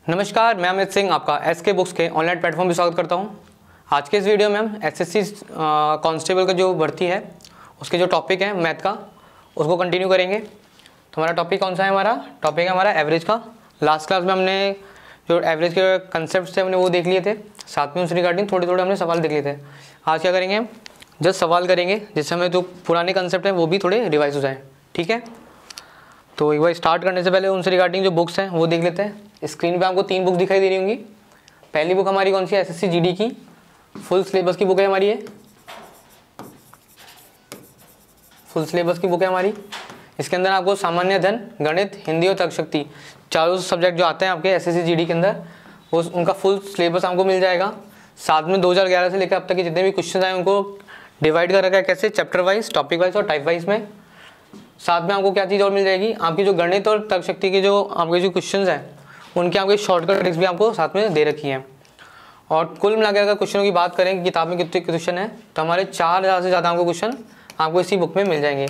नमस्कार, मैं अमित सिंह आपका एसके बुक्स के ऑनलाइन प्लेटफॉर्म पर स्वागत करता हूं। आज के इस वीडियो में हम एसएससी कांस्टेबल का जो भर्ती है उसके जो टॉपिक है मैथ का उसको कंटिन्यू करेंगे। तो हमारा टॉपिक कौन सा है? हमारा टॉपिक है हमारा एवरेज का। लास्ट क्लास में हमने जो एवरेज के कंसेप्ट थे हमने वो देख लिए थे, साथ में उस रिगार्डिंग थोड़े थोड़े हमने सवाल देख लिए थे। आज क्या करेंगे? जस्ट सवाल करेंगे जिससे हमें जो पुराने कंसेप्ट हैं वो भी थोड़े रिवाइज हो जाए। ठीक है, तो एक बार स्टार्ट करने से पहले उनसे रिगार्डिंग जो बुक्स हैं वो देख लेते हैं। स्क्रीन पे आपको 3 बुक दिखाई दे रही होंगी। पहली बुक हमारी कौन सी है? एसएससी जीडी की फुल सिलेबस की बुक है हमारी। फुल सिलेबस की बुक है हमारी। इसके अंदर आपको सामान्य अध्ययन, गणित, हिंदी और तर्कशक्ति चारों सब्जेक्ट जो आते हैं आपके एसएससी जीडी के अंदर वो उनका फुल सिलेबस आपको मिल जाएगा। साथ में 2011 से लेकर अब तक के जितने भी क्वेश्चन आए उनको डिवाइड कर रखा है कैसे, चैप्टर वाइज, टॉपिक वाइज और टाइप वाइज में। साथ में आपको क्या चीज़ और मिल जाएगी, आपकी जो गणित और तर्कशक्ति के जो आपके जो क्वेश्चंस हैं उनके आपके शॉर्टकट ट्रिक्स भी आपको साथ में दे रखी हैं। और कुल मिलाकर अगर क्वेश्चनों की बात करें कि किताब में कितने क्वेश्चन हैं तो हमारे 4000 से ज़्यादा आपको क्वेश्चन आपको इसी बुक में मिल जाएंगे।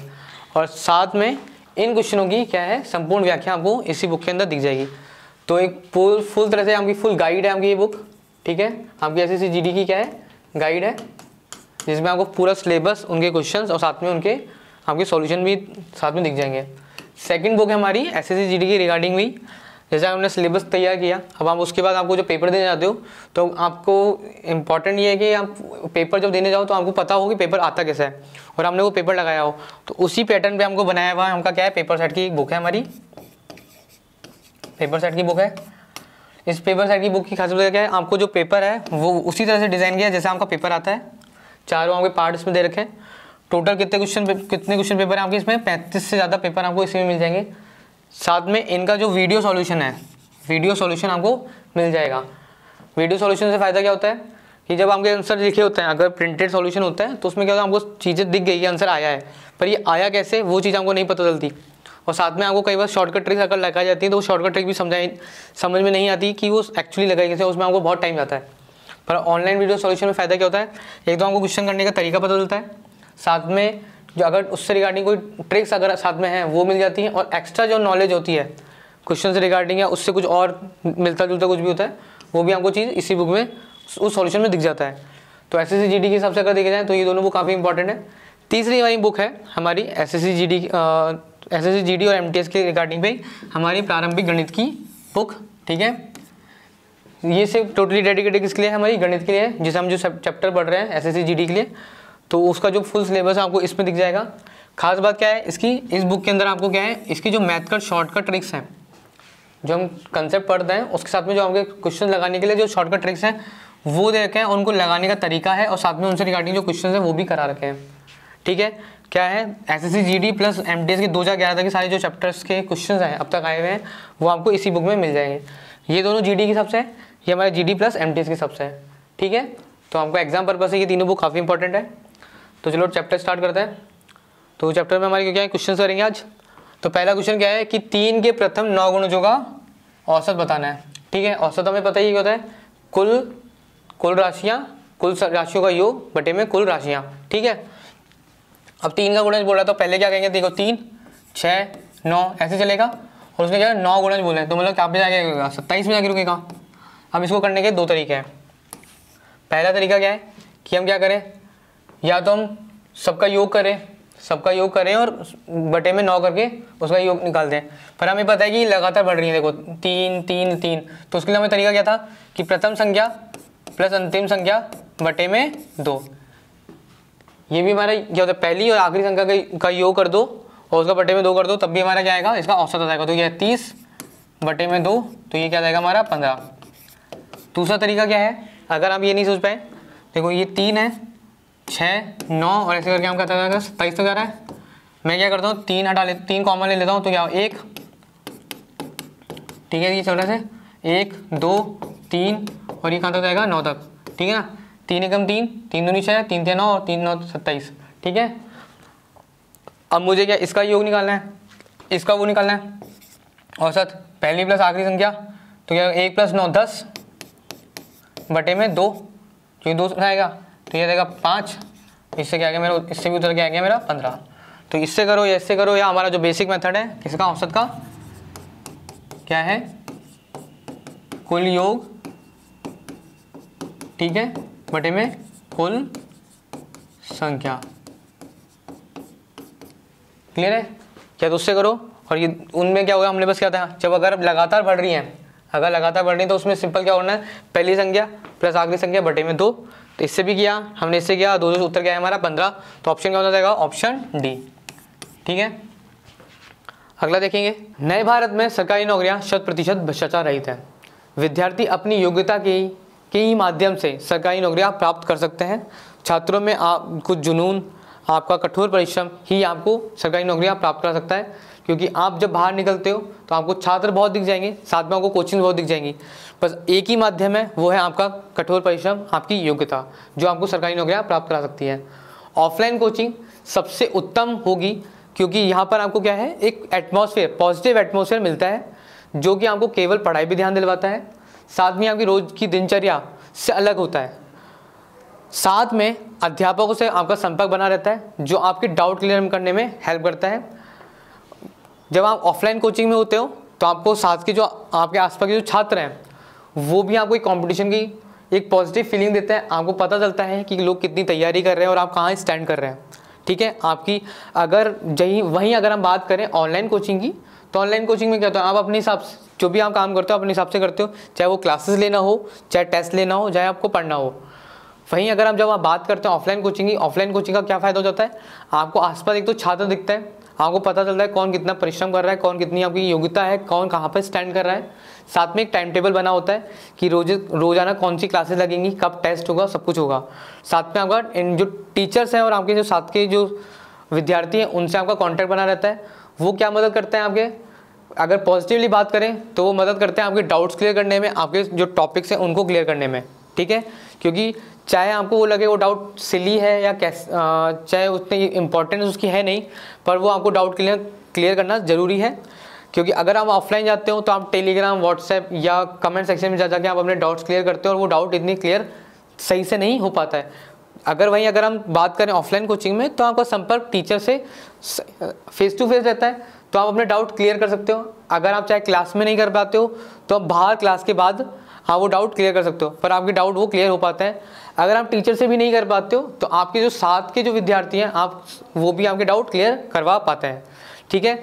और साथ में इन क्वेश्चनों की क्या है संपूर्ण व्याख्या आपको इसी बुक के अंदर दिख जाएगी। तो एक फुल तरह से आपकी फुल गाइड है आपकी ये बुक। ठीक है, आपकी एसएससी जीडी की क्या है? गाइड है, जिसमें आपको पूरा सिलेबस, उनके क्वेश्चंस और साथ में उनके आपके सॉल्यूशन भी साथ में दिख जाएंगे। सेकंड बुक है हमारी एसएससी जीडी की रिगार्डिंग भी। जैसे हमने सिलेबस तैयार किया, अब आप उसके बाद आपको जो पेपर देने जाते हो तो आपको इम्पॉर्टेंट ये है कि आप पेपर जब देने जाओ तो आपको पता हो कि पेपर आता कैसा है और हमने वो पेपर लगाया हो। तो उसी पैटर्न पे हमको बनाया हुआ हमका क्या है, पेपर सेट की एक बुक है हमारी। पेपर सेट की बुक है। इस पेपर सेट की बुक की खासियत क्या है, आपको जो पेपर है वो उसी तरह से डिज़ाइन किया है जैसे आपका पेपर आता है। चारों आपके पार्ट इसमें दे रखे हैं। टोटल कितने क्वेश्चन पेपर हैं आपके इसमें? 35 से ज़्यादा पेपर आपको इसमें मिल जाएंगे। साथ में इनका जो वीडियो सॉल्यूशन है, वीडियो सॉल्यूशन आपको मिल जाएगा। वीडियो सॉल्यूशन से फ़ायदा क्या होता है कि जब आपके आंसर लिखे होते हैं, अगर प्रिंटेड सॉल्यूशन होता है तो उसमें क्या होता है, आपको चीज़ें दिख गई कि आंसर आया है, पर ये आया कैसे वो चीज़ आपको नहीं पता चलती। और साथ में आपको कई बार शॉर्टकट ट्रिक्स अगर लगाई जाती है तो वो शॉर्टकट ट्रिक भी समझ में नहीं आती कि वो एक्चुअली लगाई कैसे, उसमें आपको बहुत टाइम जाता है। पर ऑनलाइन वीडियो सॉल्यूशन में फ़ायदा क्या होता है, एक तो आपको क्वेश्चन करने का तरीका पता चलता है, साथ में जो अगर उससे रिगार्डिंग कोई ट्रिक्स अगर साथ में है वो मिल जाती है, और एक्स्ट्रा जो नॉलेज होती है क्वेश्चन से रिगार्डिंग या उससे कुछ और मिलता जुलता कुछ भी होता है वो भी आपको चीज़ इसी बुक में उस सॉल्यूशन में दिख जाता है। तो एसएससी जीडी के हिसाब से अगर देखे जाए तो ये दोनों बुक काफ़ी इंपॉर्टेंट है। तीसरी हमारी बुक है हमारी एसएससी जीडी और एमटीएस के रिगार्डिंग पे हमारी प्रारंभिक गणित की बुक। ठीक है, ये सिर्फ टोटली डेडिकेटेड किसके लिए है? हमारी गणित के लिए, जिसे हम जो चैप्टर पढ़ रहे हैं एसएससी जीडी के लिए, तो उसका जो फुल सिलेबस है आपको इसमें दिख जाएगा। खास बात क्या है इसकी, इस बुक के अंदर आपको क्या है, इसकी जो मैथकट शॉर्टकट ट्रिक्स हैं, जो हम कंसेप्ट पढ़ते हैं उसके साथ में जो आपके क्वेश्चन लगाने के लिए जो शॉर्टकट ट्रिक्स हैं वो दे रखे हैं, उनको लगाने का तरीका है, और साथ में उनसे रिगार्डिंग जो क्वेश्चन है वो भी करा रखे हैं। ठीक है, क्या है, एसएससी जीडी प्लस एमटीएस के 2011 तक के सारे जो चैप्टर्स के क्वेश्चन हैं अब तक आए हुए हैं वो आपको इसी बुक में मिल जाएंगे। ये दोनों जीडी के हिसाब से है, ये हमारे जीडी प्लस एमटीएस के हिसाब से है। ठीक है, तो आपको एग्जाम पर्पज से ये तीनों बुक काफ़ी इंपॉर्टेंट है। तो चलो चैप्टर स्टार्ट करते हैं। तो चैप्टर में हमारे क्या है, क्वेश्चन करेंगे आज। तो पहला क्वेश्चन क्या है कि 3 के प्रथम 9 गुणजों का औसत बताना है। ठीक है, औसत हमें पता ही क्या होता है, कुल राशियाँ, कुल राशियों का योग बटे में कुल राशियाँ। ठीक है, अब 3 का गुणज बोला तो पहले क्या कहेंगे, देखो 3, 6, 9 ऐसे चलेगा, और उसने क्या है 9 गुणज बोले तो मतलब क्या पे जाके 27 में जाके रुकेगा। अब इसको करने के 2 तरीके हैं। पहला तरीका क्या है कि हम क्या करें, या तो हम सबका योग करें और बटे में 9 करके उसका योग निकाल दें। पर हमें पता है कि लगातार बढ़ रही है, देखो 3, 3, 3, तो उसके लिए हमें तरीका क्या था कि प्रथम संख्या प्लस अंतिम संख्या बटे में 2। ये भी हमारा क्या होता है, पहली और आखिरी संख्या का योग कर दो और उसका बटे में 2 कर दो, तब भी हमारा क्या आएगा, इसका औसत आ जाएगा। तो ये 30 बटे में 2, तो ये क्या जाएगा हमारा 15। दूसरा तरीका क्या है, अगर आप ये नहीं सोच पाए, देखो ये 3 है, 6, 9 और ऐसे करके हम क्या जाएगा 27 तो क्या रहा है। मैं क्या करता हूँ, 3 कॉमन ले लेता हूँ, तो क्या 1, ठीक है, ये चल रहा है 1, 2, 3 और ये कहाँ तक जाएगा 9 तक। ठीक है ना, 3 एकम 3, 3 दूनी 6, 3 3 9 और 3 9 27। ठीक है, अब मुझे क्या इसका योग निकालना है, इसका वो निकालना है औसत, पहली प्लस आखिरी संख्या, तो क्या 1 + 9 10 बटे में 2, जो 2 आएगा तो ये जाएगा 5, इससे क्या आ गया मेरा, इससे भी उधर क्या आ गया मेरा 15। तो इससे करो या इससे करो, या हमारा जो बेसिक मेथड है किसका औसत का क्या है, कुल योग, ठीक है, बटे में कुल संख्या। क्लियर है क्या? तो उससे करो। और ये उनमें क्या होगा, हमने बस क्या था, जब अगर लगातार बढ़ रही हैं, अगर लगातार बढ़ रही है तो उसमें सिंपल क्या होना है, पहली संख्या प्लस आखिरी संख्या बटे में 2। तो इससे भी किया हमने, इससे किया, 2 उत्तर क्या है हमारा 15। तो ऑप्शन क्या हो जाएगा, ऑप्शन डी। ठीक है, अगला देखेंगे। नए भारत में सरकारी नौकरियां 100% भ्रष्टाचार रहित है। विद्यार्थी अपनी योग्यता के ही माध्यम से सरकारी नौकरियां प्राप्त कर सकते हैं। छात्रों में कुछ जुनून, आपका कठोर परिश्रम ही आपको सरकारी नौकरियां प्राप्त करा सकता है। क्योंकि आप जब बाहर निकलते हो तो आपको छात्र बहुत दिख जाएंगे, साथ में आपको कोचिंग बहुत दिख जाएंगी, बस एक ही माध्यम है, वो है आपका कठोर परिश्रम, आपकी योग्यता, जो आपको सरकारी नौकरियां प्राप्त करा सकती है। ऑफलाइन कोचिंग सबसे उत्तम होगी, क्योंकि यहाँ पर आपको क्या है, एक एटमॉस्फेयर, पॉजिटिव एटमॉस्फेयर मिलता है, जो कि आपको केवल पढ़ाई पे ध्यान दिलवाता है, साथ में आपकी रोज की दिनचर्या से अलग होता है। साथ में अध्यापकों से आपका संपर्क बना रहता है, जो आपके डाउट क्लियर करने में हेल्प करता है। जब आप ऑफलाइन कोचिंग में होते हो तो आपको साथ के जो आपके आसपास के जो छात्र हैं, वो भी आपको एक कंपटीशन की एक पॉजिटिव फीलिंग देते हैं। आपको पता चलता है कि लोग कितनी तैयारी कर रहे हैं और आप कहाँ स्टैंड कर रहे हैं। ठीक है, आपकी अगर वहीं अगर हम बात करें ऑनलाइन कोचिंग की, तो ऑनलाइन कोचिंग में क्या होता है, आप अपने हिसाब से जो भी आप काम करते हो अपने हिसाब से करते हो, चाहे वो क्लासेस लेना हो, चाहे टेस्ट लेना हो, चाहे आपको पढ़ना हो। वहीं अगर हम जब आप बात करते हैं ऑफलाइन कोचिंग की, ऑफलाइन कोचिंग का क्या फ़ायदा हो जाता है, आपको आसपास एक तो छात्र दिखता है, आपको पता चलता है कौन कितना परिश्रम कर रहा है, कौन कितनी आपकी योग्यता है, कौन कहाँ पर स्टैंड कर रहा है। साथ में एक टाइम टेबल बना होता है कि रोजाना कौन सी क्लासेस लगेंगी, कब टेस्ट होगा, सब कुछ होगा। साथ में आपका इन जो टीचर्स हैं और आपके जो साथ के जो विद्यार्थी हैं, उनसे आपका कॉन्टैक्ट बना रहता है। वो क्या मदद करते हैं आपके, अगर पॉजिटिवली बात करें तो वो मदद करते हैं आपके डाउट्स क्लियर करने में, आपके जो टॉपिक्स हैं उनको क्लियर करने में। ठीक है, क्योंकि चाहे आपको वो लगे वो डाउट सिली है या चाहे उतनी इंपॉर्टेंस उसकी है नहीं, पर वो आपको डाउट क्लियर करना ज़रूरी है। क्योंकि अगर आप ऑफलाइन जाते हो तो आप टेलीग्राम, व्हाट्सएप या कमेंट सेक्शन में जाके आप अपने डाउट्स क्लियर करते हो और वो डाउट इतनी क्लियर सही से नहीं हो पाता है। अगर हम बात करें ऑफलाइन कोचिंग में, तो आपका संपर्क टीचर से फेस टू फेस रहता है, तो आप अपने डाउट क्लियर कर सकते हो। अगर आप चाहे क्लास में नहीं कर पाते हो तो आप बाहर क्लास के बाद हाँ वो डाउट क्लियर कर सकते हो, पर आपके डाउट वो क्लियर हो पाता है। अगर आप टीचर से भी नहीं कर पाते हो तो आपके जो साथ के जो विद्यार्थी हैं, आप वो भी आपके डाउट क्लियर करवा पाते हैं। ठीक है,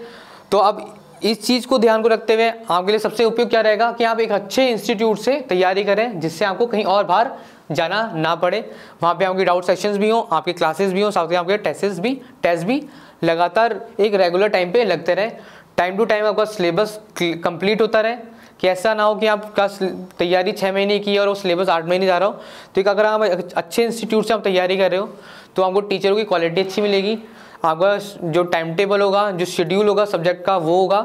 तो अब इस चीज़ को ध्यान को रखते हुए आपके लिए सबसे उपयुक्त क्या रहेगा कि आप एक अच्छे इंस्टीट्यूट से तैयारी करें, जिससे आपको कहीं और बाहर जाना ना पड़े। वहाँ पे आपकी डाउट सेक्शंस भी हों, आपकी क्लासेस भी हों, साथ में आपके टेस्ट भी लगातार एक रेगुलर टाइम पे लगते रहे। टाइम टू टाइम आपका सिलेबस कंप्लीट होता रहे, कि ऐसा ना हो कि आप क्लास तैयारी 6 महीने की और वो सिलेबस 8 महीने जा रहा हो। तो एक अगर आप अच्छे इंस्टीट्यूट से आप तैयारी कर रहे हो तो आपको टीचरों की क्वालिटी अच्छी मिलेगी, आपका जो टाइम टेबल होगा, जो शेड्यूल होगा सब्जेक्ट का वो होगा,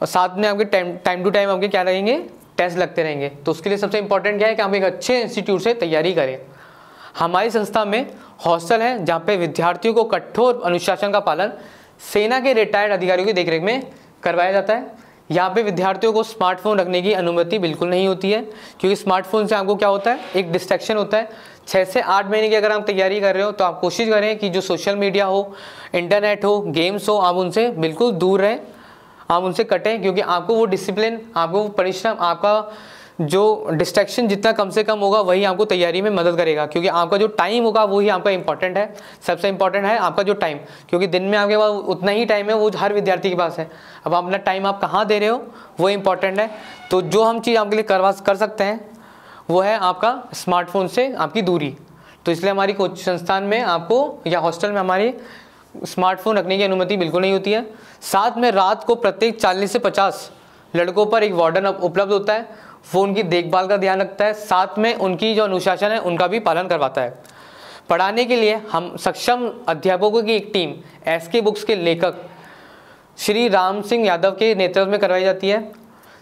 और साथ में आपके टाइम टू टाइम आपके क्या रहेंगे, टेस्ट लगते रहेंगे। तो उसके लिए सबसे इंपॉर्टेंट क्या है कि आप एक अच्छे इंस्टीट्यूट से तैयारी करें। हमारी संस्था में हॉस्टल है, जहाँ पे विद्यार्थियों को कठोर अनुशासन का पालन सेना के रिटायर्ड अधिकारियों की देखरेख में करवाया जाता है। यहाँ पे विद्यार्थियों को स्मार्टफोन रखने की अनुमति बिल्कुल नहीं होती है, क्योंकि स्मार्टफोन से आपको क्या होता है, एक डिस्ट्रैक्शन होता है। 6 से 8 महीने की अगर आप तैयारी कर रहे हो तो आप कोशिश करें कि जो सोशल मीडिया हो, इंटरनेट हो, गेम्स हो, आप उनसे बिल्कुल दूर रहें, आप उनसे कटें। क्योंकि आपको वो डिसिप्लिन, आपको वो परिश्रम, आपका जो डिस्ट्रैक्शन जितना कम से कम होगा वही आपको तैयारी में मदद करेगा। क्योंकि आपका जो टाइम होगा वही आपका इंपॉर्टेंट है, सबसे इंपॉर्टेंट है आपका जो टाइम। क्योंकि दिन में आपके पास उतना ही टाइम है, वो हर विद्यार्थी के पास है। अब अपना टाइम आप कहाँ दे रहे हो वो इंपॉर्टेंट है। तो जो हम चीज़ आपके लिए कर सकते हैं वो है आपका स्मार्टफोन से आपकी दूरी। तो इसलिए हमारी कोचिंग संस्थान में आपको या हॉस्टल में हमारी स्मार्टफोन रखने की अनुमति बिल्कुल नहीं होती है। साथ में रात को प्रत्येक 40 से 50 लड़कों पर एक वार्डन उपलब्ध होता है, वो उनकी देखभाल का ध्यान रखता है, साथ में उनकी जो अनुशासन है उनका भी पालन करवाता है। पढ़ाने के लिए हम सक्षम अध्यापकों की एक टीम एसके बुक्स के लेखक श्री राम सिंह यादव के नेतृत्व में करवाई जाती है।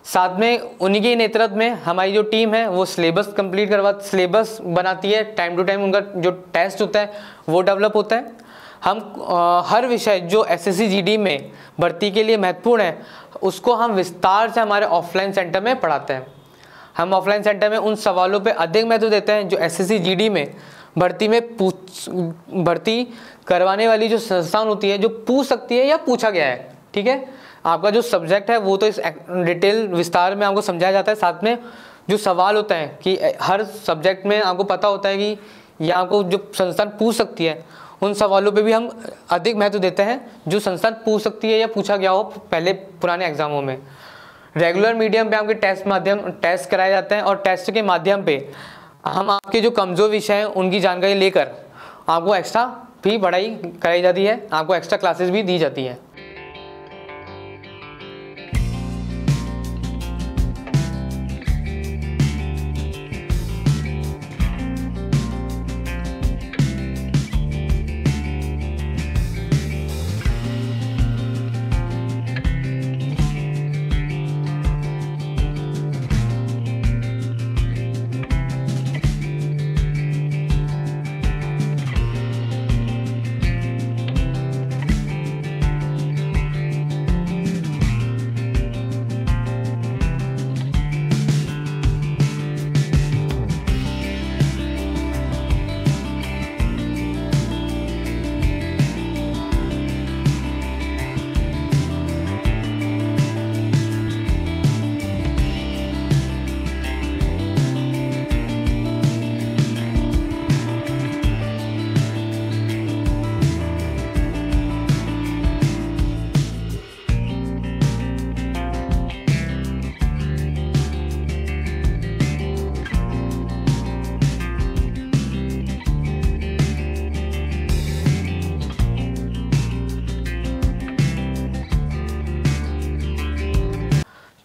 साथ में उन्हीं के नेतृत्व में हमारी जो टीम है वो सिलेबस बनाती है, टाइम टू टाइम उनका जो टेस्ट होता है वो डेवलप होता है। हम हर विषय जो एसएससी जीडी में भर्ती के लिए महत्वपूर्ण है उसको हम विस्तार से हमारे ऑफलाइन सेंटर में पढ़ाते हैं। हम ऑफलाइन सेंटर में उन सवालों पे अधिक महत्व देते हैं जो एसएससी जीडी में भर्ती करवाने वाली जो संस्थान होती है, जो पूछ सकती है या पूछा गया है। ठीक है, आपका जो सब्जेक्ट है वो तो इस डिटेल विस्तार में आपको समझाया जाता है, साथ में जो सवाल होता है कि हर सब्जेक्ट में आपको पता होता है कि ये आपको जो संस्थान पूछ सकती है, उन सवालों पे भी हम अधिक महत्व देते हैं जो संस्थान पूछ सकती है या पूछा गया हो पहले पुराने एग्जामों में। रेगुलर मीडियम पे आपके टेस्ट कराए जाते हैं, और टेस्ट के माध्यम पे हम आपके जो कमज़ोर विषय हैं उनकी जानकारी लेकर आपको एक्स्ट्रा भी पढ़ाई कराई जाती है, आपको एक्स्ट्रा क्लासेस भी दी जाती है।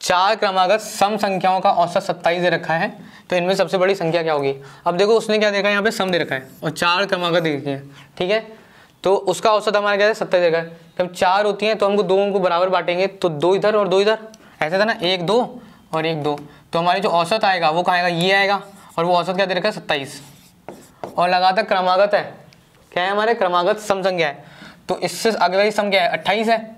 चार क्रमागत सम संख्याओं का औसत 27 दे रखा है, तो इनमें सबसे बड़ी संख्या क्या होगी। अब देखो उसने क्या देखा है, यहाँ पे सम दे रखा है और चार क्रमागत दे रखी है, ठीक है। तो उसका औसत हमारा क्या है, 27 दे रखा है। जब चार होती हैं तो हमको दो उनको बराबर बांटेंगे, तो दो इधर और दो इधर, ऐसा था ना, 1 2 और 1 2। तो हमारी जो औसत आएगा वो कहाँ आएगा, ये आएगा, और वो औसत क्या दे रखा है, 27। और लगातार क्रमागत है, क्या है हमारे क्रमागत सम संख्या है। तो इससे अगली वाली सम क्या है, 28 है,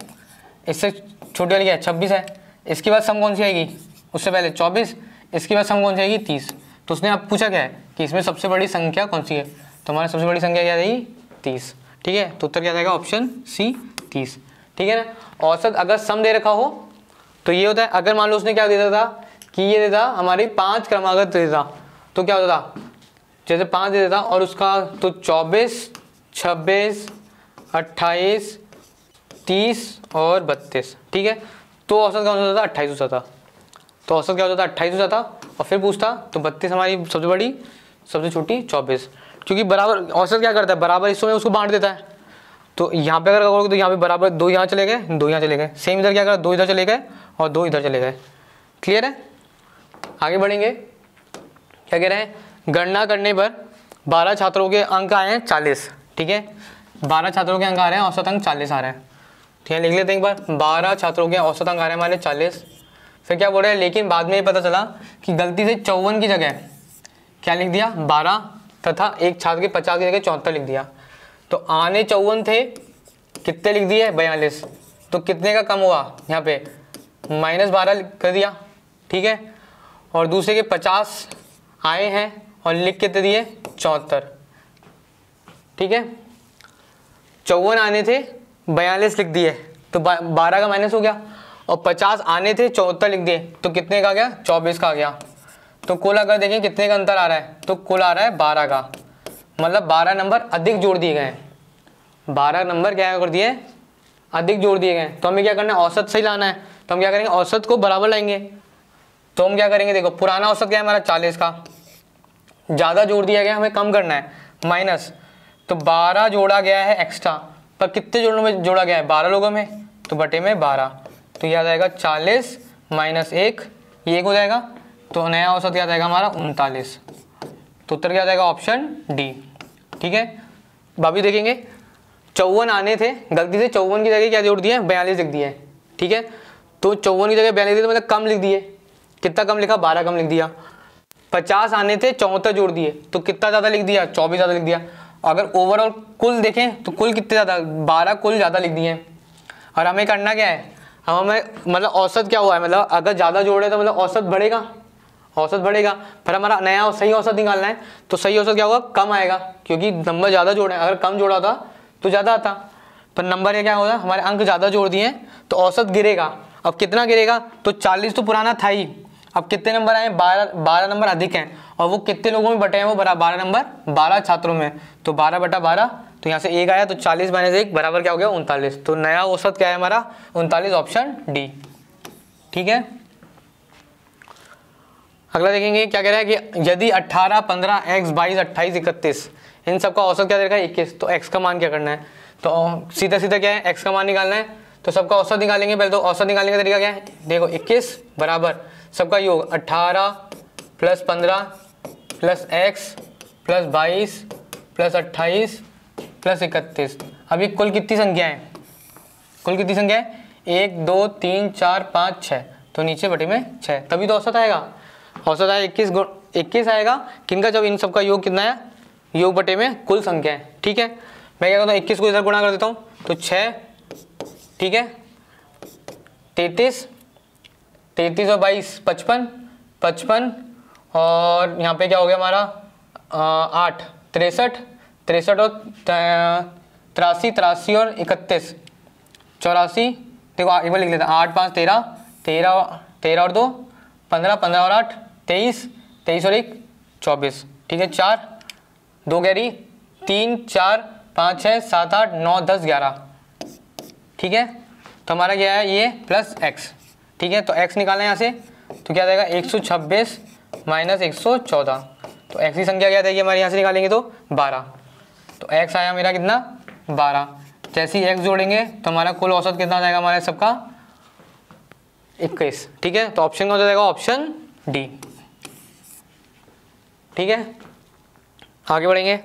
इससे छोटी वाली क्या है, 26 है। इसके बाद सम कौन सी आएगी, उससे पहले 24, इसके बाद सम कौन सी आएगी, 30। तो उसने अब पूछा क्या है कि इसमें सबसे बड़ी संख्या कौन सी है, तो हमारी सबसे बड़ी संख्या क्या आएगी, 30, ठीक है। तो उत्तर क्या जाएगा, ऑप्शन सी 30, ठीक है ना। औसत अगर सम दे रखा हो तो ये होता है, अगर मान लो उसने क्या दे देता था कि ये देता हमारी 5 क्रमागत दे देता, तो क्या होता था, जैसे 5 दे देता और उसका तो 24 26 28 30 और 32, ठीक है। तो औसत क्या होता था, 28 हो जाता। तो औसत क्या होता था, 28 हो जाता। और फिर पूछता तो 32 हमारी सबसे बड़ी, सबसे छोटी 24, क्योंकि बराबर औसत क्या करता है, बराबर हिस्सों में उसको बांट देता है। तो यहाँ पे अगर करोगे तो यहाँ पे बराबर 2 यहाँ चले गए, 2 यहाँ चले गए, सेम इधर क्या करा, 2 इधर चले गए और 2 इधर चले गए। क्लियर है, आगे बढ़ेंगे। क्या कह रहे हैं, गणना करने पर 12 छात्रों के अंक आए हैं 40, ठीक है। 12 छात्रों के अंक आ रहे हैं, औसत अंक 40 आ रहे हैं, ठीक है। लिख लेते हैं एक बार, 12 छात्रों के औसत अंक आ रहे हैं हमारे 40। फिर क्या बोल रहे हैं, लेकिन बाद में ये पता चला कि गलती से 54 की जगह क्या लिख दिया, 12, तथा एक छात्र के 50 की जगह 74 लिख दिया। तो आने 54 थे, कितने लिख दिए, 42। तो कितने का कम हुआ, यहाँ पे -12 कर दिया, ठीक है। और दूसरे के 50 आए हैं और लिख कितने दिए, 74, ठीक है। 54 आने थे, 42 लिख दिए, तो 12 का माइनस हो गया। और 50 आने थे, 74 लिख दिए, तो कितने का आ गया, 24 का आ गया। तो कुल अगर देखें कितने का अंतर आ रहा है, तो कुल आ रहा है 12 का, मतलब 12 नंबर अधिक जोड़ दिए गए हैं। 12 नंबर क्या कर दिए, अधिक जोड़ दिए गए। तो हमें क्या करना है, औसत सही लाना है। तो हम क्या करेंगे, औसत को बराबर लाएंगे। तो हम क्या करेंगे, देखो पुराना औसत क्या है हमारा 40 का, ज़्यादा जोड़ दिया गया, हमें कम करना है, माइनस। तो 12 जोड़ा गया है एक्स्ट्रा, पर कितने जोड़ों में जोड़ा गया है, 12 लोगों में, तो बटे में 12। तो याद आएगा 40 - 1, ये 1 हो जाएगा। तो नया औसत याद आएगा हमारा 39। तो उत्तर क्या जाएगा, ऑप्शन डी, ठीक है। भाभी देखेंगे 54 आने थे, गलती से 54 की जगह क्या जोड़ दिए, 42 लिख दिए, ठीक है। तो 54 की जगह 42 तो मतलब कम लिख दिए, कितना कम लिखा, 12 कम लिख दिया। 50 आने थे, 74 जोड़ दिए, तो कितना ज़्यादा लिख दिया, 24 ज़्यादा लिख दिया। अगर ओवरऑल कुल देखें तो कुल कितने ज़्यादा, 12 कुल ज़्यादा लिख दिए। और हमें करना क्या है, हमें मतलब औसत क्या हुआ है, मतलब अगर ज़्यादा जोड़े तो मतलब औसत बढ़ेगा, औसत बढ़ेगा। फिर हमारा नया सही औसत निकालना है, तो सही औसत क्या होगा, कम आएगा, क्योंकि नंबर ज़्यादा जोड़े। अगर कम जोड़ा था तो ज़्यादा आता। पर नंबर क्या होगा, हमारे अंक ज़्यादा जोड़ दिए हैं तो औसत गिरेगा। अब कितना गिरेगा, तो 40 तो पुराना था ही, अब कितने नंबर आए, 12 नंबर अधिक हैं, और वो कितने लोगों में बटे हैं, वो 12 नंबर 12 छात्रों में, तो 12/12, तो यहाँ से 1 आया, तो 40 - 1 बराबर क्या हो गया, 39। तो नया औसत क्या है हमारा, 39, ऑप्शन डी। ठीक है, अगला देखेंगे क्या कह रहा है कि यदि 18, 15, x, 22, 28, 31 इन सब का औसत क्या दे रखा है, 21, तो x का मान क्या करना है, तो सीधा सीधा क्या है, x का मान निकालना है, तो सबका औसत निकालेंगे। पहले तो औसत निकालने का तरीका क्या है, देखो 21 बराबर सबका योग 18 + 15 + x + 22 + 28 + 31। अब ये कुल कितनी संख्या है, कुल कितनी संख्या है, 1 2 3 4 5 6, तो नीचे बटे में 6, तभी तो औसत आएगा। औसत आया 21 आएगा किनका, जब इन सबका योग कितना है, योग बटे में कुल संख्या है। ठीक है, मैं क्या करता हूँ, 21 को इधर गुणा कर देता हूँ, तो 6, ठीक है, 33 और 22 55 और यहाँ पे क्या हो गया हमारा 8 63 और 83 और 31 84। देखो एक बार लिख लेते हैं, 8 5 13 और 2 15 और 8 23 और 1 24। ठीक है, 4 2 गहरी 3 4 5 6 7 8 9 10 11। ठीक है, तो हमारा क्या है ये प्लस x। ठीक है, तो x निकालना है यहाँ से, तो क्या जाएगा 126 - 114, तो x की संख्या क्या देगी हमारे यहाँ से निकालेंगे तो 12, तो x आया मेरा कितना 12। जैसे ही x जोड़ेंगे तो हमारा कुल औसत कितना जाएगा हमारे सबका 21। ठीक है, तो ऑप्शन कौन सा जाएगा, ऑप्शन डी। ठीक है, आगे बढ़ेंगे।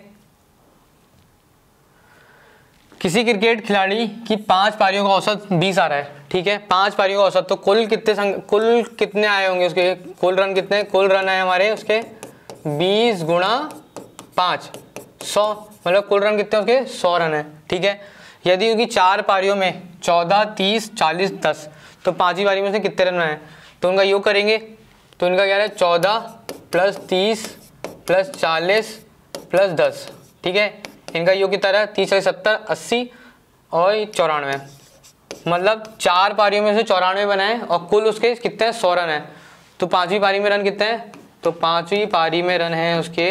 किसी क्रिकेट खिलाड़ी की 5 पारियों का औसत 20 आ रहा है। ठीक है, 5 पारियों का औसत, तो कुल कितने आए होंगे उसके, कुल रन कितने, कुल रन है हमारे उसके 20 × 5 100, मतलब कुल रन कितने उसके 100 रन है। ठीक है, यदि उनकी 4 पारियों में 14 30 40 10, तो 5 ही पारी में से कितने रन आए, तो उनका योग करेंगे, तो इनका क्या है 14 + 30 + 40 + 10। ठीक है, इनका योग कितना है 30 और 70 80 और 94, मतलब 4 पारियों में से 94 बनाए और कुल उसके कितने हैं 100 रन है। तो 5वीं पारी में रन कितने हैं, तो 5वीं पारी में रन है उसके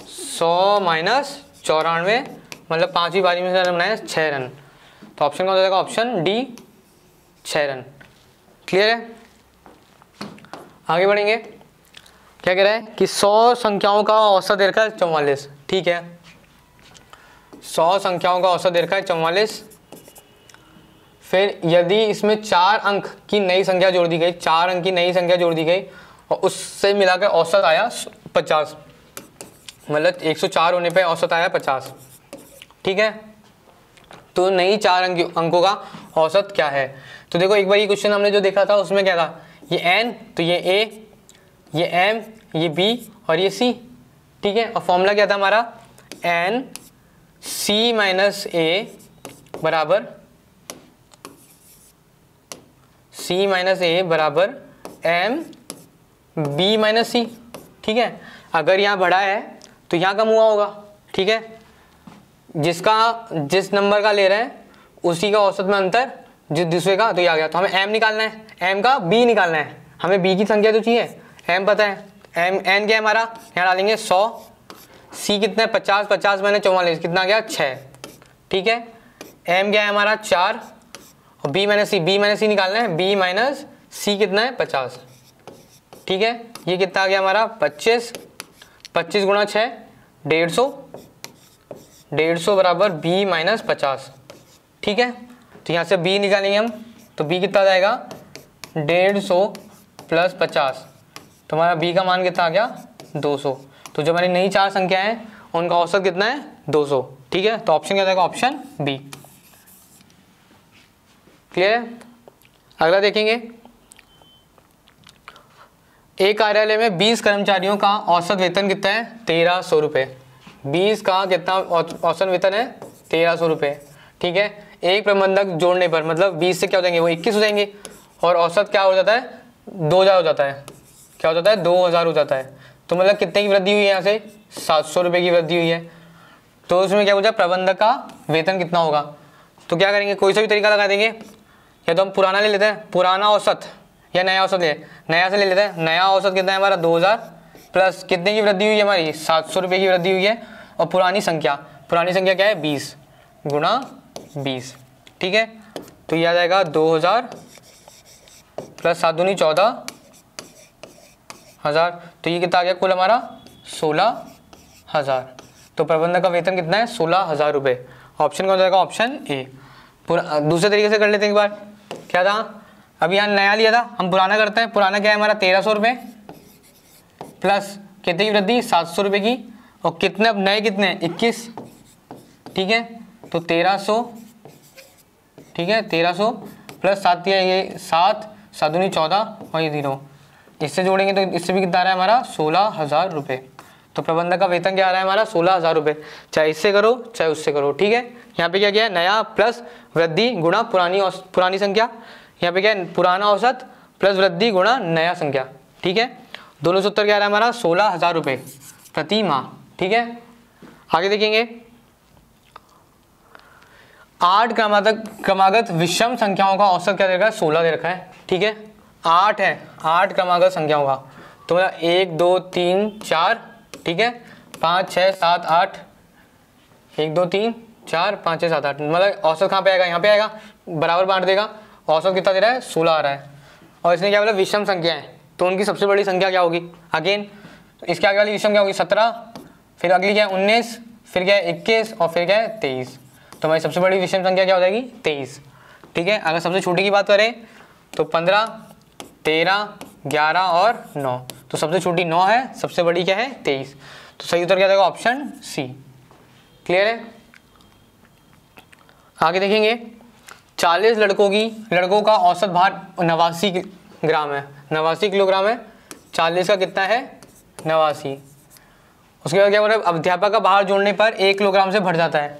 100 - 94, मतलब 5वीं पारी में से रन बनाए 6 रन, तो ऑप्शन कौन सा जाएगा, ऑप्शन डी 6 रन। क्लियर है, आगे बढ़ेंगे। क्या कह रहा है कि 100 संख्याओं का औसत दे रखा है 44। ठीक है, 100 संख्याओं का औसत दे रखा है 44। फिर यदि इसमें 4 अंक की नई संख्या जोड़ दी गई, 4 अंक की नई संख्या जोड़ दी गई और उससे मिलाकर औसत आया 50, मतलब 104 होने पे औसत आया 50। ठीक है, तो नई 4 अंकों का औसत क्या है, तो देखो एक बार ये क्वेश्चन हमने जो देखा था उसमें क्या था, ये n, तो ये a, ये m, ये b और ये c। ठीक है, और फॉर्मूला क्या था हमारा, n c - a बराबर m b - c। ठीक है, अगर यहाँ बढ़ा है तो यहाँ कम हुआ होगा। ठीक है, जिस नंबर का ले रहे हैं उसी का औसत में अंतर जिस दूसरे का, तो ये आ गया। तो हमें m निकालना है, m का b निकालना है, हमें b की संख्या तो चाहिए, m पता है, n क्या है हमारा, यहाँ डालेंगे 100, c कितना है 50 50 - 44 कितना आ गया 6। ठीक है, m क्या है हमारा 4 और b - c निकालना है, b - c कितना है 50। ठीक है, ये कितना आ गया हमारा 25 25 × 6 150 बराबर b - 50। ठीक है, तो यहाँ से b निकालेंगे हम, तो b कितना जाएगा 150 + 50, तो हमारा b का मान कितना आ गया 200। तो जो हमारी नई 4 संख्या है उनका औसत कितना है 200। ठीक है, तो ऑप्शन क्या जाएगा, ऑप्शन बी। क्लियर है, अगला देखेंगे। एक कार्यालय में 20 कर्मचारियों का औसत वेतन कितना है 1300 रुपये। 20 का कितना औसत वेतन है 1300 रुपये। ठीक है, एक प्रबंधक जोड़ने पर मतलब 20 से क्या हो जाएंगे, वो 21 हो जाएंगे, और औसत क्या हो जाता है 2000 हो जाता है, क्या हो जाता है 2000 हो जाता है। तो मतलब कितने की वृद्धि हुई है, यहाँ से 700 रुपये की वृद्धि हुई है। तो उसमें क्या पूछा, प्रबंधक का वेतन कितना होगा, तो क्या करेंगे, कोई सा भी तरीका लगा देंगे। या तो हम पुराना ले लेते हैं, पुराना औसत या नया औसत ले, नया से ले लेते हैं। नया औसत कितना है हमारा 2000 प्लस कितने की वृद्धि हुई है हमारी 700 रुपये की वृद्धि हुई है। और पुरानी संख्या क्या है 20 गुणा 20, ठीक है। तो ये आ जाएगा 2000 प्लस 7 दूनी 14,000, तो ये कितना आ गया कुल हमारा 16,000। तो प्रबंधक का वेतन कितना है 16,000 रुपये। ऑप्शन कौन जाएगा, ऑप्शन ए। दूसरे तरीके से कर लेते हैं एक बार। क्या था, अभी यहाँ नया लिया था, हम पुराना करते हैं। पुराना क्या है हमारा 1300 रुपये प्लस कितने की वृद्धि 700 रुपये की, और कितने अब नए कितने 21, ठीक है। तो 1300, ठीक है 1300 प्लस 7 ये 7 7 दूनी 14 और ये 0, इससे जोड़ेंगे तो इससे भी कितना आ रहा है हमारा 16,000 रुपये। तो प्रबंधक का वेतन क्या आ रहा है हमारा 16,000 रुपये, चाहे इससे करो चाहे उससे करो, ठीक है। यहाँ पे क्या किया है नया प्लस वृद्धि गुणा पुरानी संख्या, यहाँ पे क्या है पुराना औसत प्लस वृद्धि गुणा नया संख्या, ठीक है। दोनों से उत्तर क्या आ रहा है हमारा 16,000 रुपये प्रति माह, ठीक है। आगे देखेंगे 8 क्रमागत विषम संख्याओं का औसत क्या दे रखा है 16 दे रखा है, ठीक है। 8 है, 8 क्रमागत संख्याओं का, तो मतलब 1 2 3 4, ठीक है 5 6 7 8, 1 2 3 4 5 6 7 8, मतलब औसत कहाँ पे आएगा, यहाँ पे आएगा, बराबर बांट देगा। औसत कितना दे रहा है 16 आ रहा है। और इसने क्या बोला विषम संख्या है, तो उनकी सबसे बड़ी संख्या क्या होगी, अगेन इसके आगे वाली विषम क्या होगी 17, फिर अगली क्या है 19, फिर क्या है 21 और फिर क्या है 23। तो हमारी सबसे बड़ी विषम संख्या क्या हो जाएगी 23, ठीक है। अगर सबसे छोटी की बात करें तो 15 13 11 और 9, तो सबसे छोटी 9 है, सबसे बड़ी क्या है 23। तो सही उत्तर क्या जाएगा ऑप्शन सी। क्लियर है। आगे देखेंगे 40 लड़कों का औसत भार 89 ग्राम है, 89 किलोग्राम है। 40 का कितना है 89। उसके बाद क्या बोल रहे हैं अध्यापक का भार जोड़ने पर 1 किलोग्राम से बढ़ जाता है।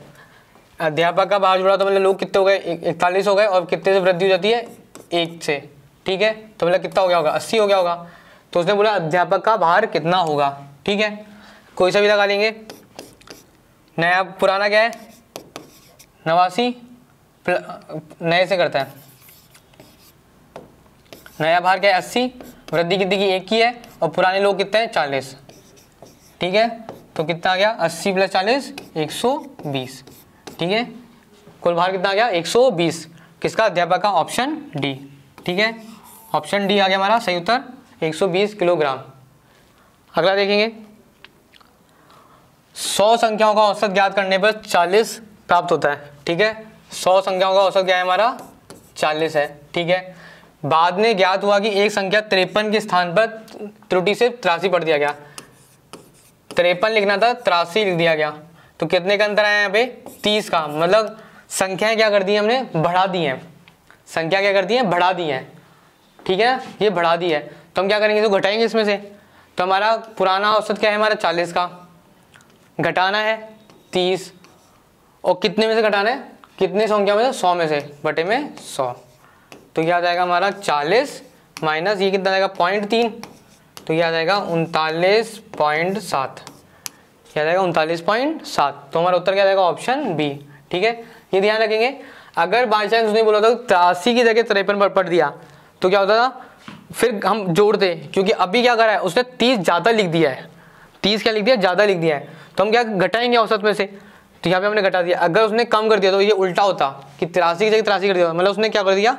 अध्यापक का भार जोड़ा तो मतलब लोग कितने हो गए 41 हो गए, और कितने से वृद्धि हो जाती है 1 से, ठीक है। तो मतलब कितना हो गया होगा 80 हो गया होगा। तो उसने बोला अध्यापक का भार कितना होगा, ठीक है। कोई सा भी लगा लेंगे। नया पुराना क्या है 89, नए से करता है, नया भार क्या है 80, वृद्धि कितनी की 1 की है, और पुराने लोग कितने हैं 40, ठीक है। तो कितना आ गया 80 प्लस 40 120, ठीक है। कुल भार कितना आ गया 120, किसका अध्यापक का, ऑप्शन डी, ठीक है। ऑप्शन डी आ गया हमारा सही उत्तर 120 किलोग्राम। अगला देखेंगे 100 संख्याओं का औसत ज्ञात करने पर 40 प्राप्त होता है, ठीक है। 100 संख्याओं का औसत क्या है हमारा 40 है, ठीक है। बाद में ज्ञात हुआ कि एक संख्या 53 के स्थान पर त्रुटि से 83 पढ़ दिया गया। 53 लिखना था 83 लिख दिया गया, तो कितने का अंतर आया यहाँ पे 30 का। मतलब संख्याएं क्या कर दी हमने बढ़ा दी हैं, संख्या क्या कर दी है बढ़ा दी है, ठीक है। ये बढ़ा दी है तो हम क्या करेंगे, तो घटाएंगे इसमें से। तो हमारा पुराना औसत क्या है हमारा 40 का, घटाना है 30, और कितने में से घटाना है, कितने संख्या में से 100 में से, बटे में 100। तो ये आ जाएगा हमारा 40 माइनस ये कितना आ जाएगा 0.3, तो ये आ जाएगा 39.7, क्या जाएगा 39.7। तो हमारा उत्तर क्या जाएगा ऑप्शन बी, ठीक है। ये ध्यान रखेंगे अगर बाई चांस उसने बोला था 83 की जगह 53 पढ़ दिया तो क्या होता था, फिर हम जोड़ते, क्योंकि अभी क्या करा है उसने 30 ज़्यादा लिख दिया है, 30 क्या लिख दिया ज़्यादा लिख दिया है, तो हम क्या घटाएंगे औसत में से। तो यहाँ पे हमने घटा दिया। अगर उसने कम कर दिया तो ये उल्टा होता कि 83 की जगह 83 कर दिया, मतलब उसने क्या कर दिया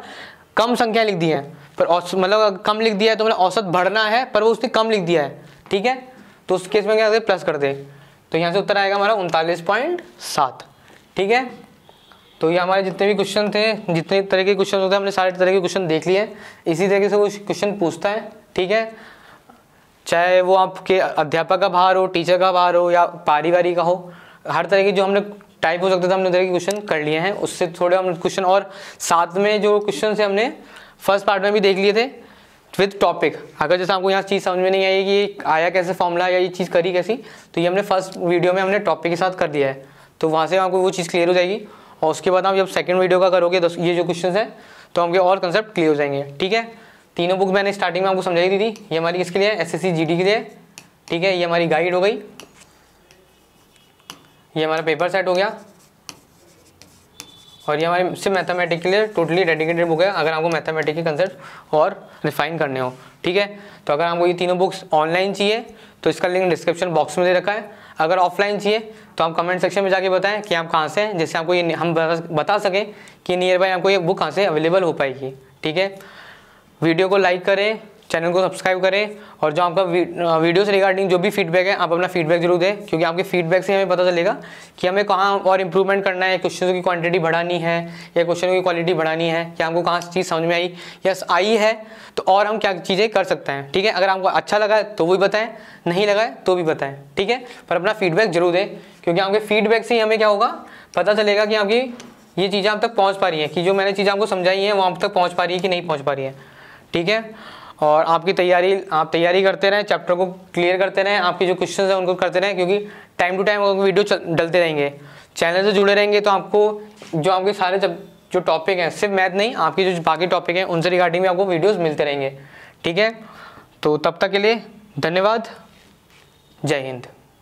कम संख्या लिख दी है, पर मतलब कम लिख दिया है तो मतलब औसत बढ़ना है पर वो उसने कम लिख दिया है, ठीक है। तो उस केस में क्या करते प्लस कर दे, तो यहाँ से उत्तर आएगा हमारा 39.7, ठीक है। तो ये हमारे जितने भी क्वेश्चन थे, जितने तरह के क्वेश्चन होते हैं, हमने सारे तरह के क्वेश्चन देख लिए। इसी तरीके से वो क्वेश्चन पूछता है, ठीक है। चाहे वो आपके अध्यापक का भार हो, टीचर का भार हो, या पारिवारिक का हो, हर तरह की जो हमने टाइप हो सकते थे हमने तरह के क्वेश्चन कर लिए हैं। उससे थोड़े हम क्वेश्चन और साथ में जो क्वेश्चन से हमने फर्स्ट पार्ट में भी देख लिए थे विद टॉपिक। अगर जैसे आपको यहाँ चीज़ समझ में नहीं आई कि आया कैसे फॉर्मूला या ये चीज़ करी कैसी, तो ये हमने फर्स्ट वीडियो में हमने टॉपिक के साथ कर दिया है, तो वहाँ से आपको वो चीज़ क्लियर हो जाएगी। और उसके बाद आप जब सेकंड वीडियो का करोगे ये जो क्वेश्चन है तो हमके और कंसेप्ट क्लियर हो जाएंगे, ठीक है। तीनों बुक मैंने स्टार्टिंग में आपको समझाई दी थी। ये हमारी किसके लिए SSC GD के लिए, ठीक है। ये हमारी गाइड हो गई, ये हमारा पेपर सेट हो गया, और ये हमारी सिर्फ मैथमेटिक्स के लिए टोटली डेडिकेटेड बुक है, अगर आपको मैथमेटिक्स के कंसेप्ट और रिफाइन करने हो, ठीक है। तो अगर आपको ये तीनों बुक्स ऑनलाइन चाहिए तो इसका लिंक डिस्क्रिप्शन बॉक्स में दे रखा है। अगर ऑफलाइन चाहिए तो आप कमेंट सेक्शन में जाके बताएं कि आप कहाँ से हैं, जिससे आपको ये हम बता सकें कि नियर बाय आपको ये बुक कहाँ से अवेलेबल हो पाएगी, ठीक है। वीडियो को लाइक करें, चैनल को सब्सक्राइब करें, और जो आपका वीडियो से रिगार्डिंग जो भी फीडबैक है आप अपना फीडबैक जरूर दें, क्योंकि आपके फीडबैक से हमें पता चलेगा कि हमें कहाँ और इम्प्रूवमेंट करना है, क्वेश्चनों की क्वांटिटी बढ़ानी है या क्वेश्चनों की क्वालिटी बढ़ानी है, कि आपको कहाँ चीज़ समझ में आई, यस आई है तो और हम क्या चीज़ें कर सकते हैं, ठीक है। अगर आपको अच्छा लगा है तो भी बताएं, नहीं लगा है तो भी बताएं, ठीक है। पर अपना फीडबैक जरूर दें, क्योंकि आपके फीडबैक से ही हमें क्या होगा, पता चलेगा कि आपकी ये चीज़ें आप तक पहुँच पा रही हैं, कि जो मैंने चीज़ें आपको समझाई हैं वो आप तक पहुँच पा रही है कि नहीं पहुँच पा रही है, ठीक है। और आपकी आप तैयारी करते रहें, चैप्टर को क्लियर करते रहें, आपके जो क्वेश्चंस हैं उनको करते रहें, क्योंकि टाइम टू टाइम वीडियो डलते रहेंगे। चैनल से जुड़े रहेंगे तो आपको जो आपके सारे जो टॉपिक हैं, सिर्फ मैथ नहीं, आपकी जो बाकी टॉपिक हैं उनसे रिगार्डिंग भी आपको वीडियोस मिलते रहेंगे, ठीक है। तो तब तक के लिए धन्यवाद, जय हिंद।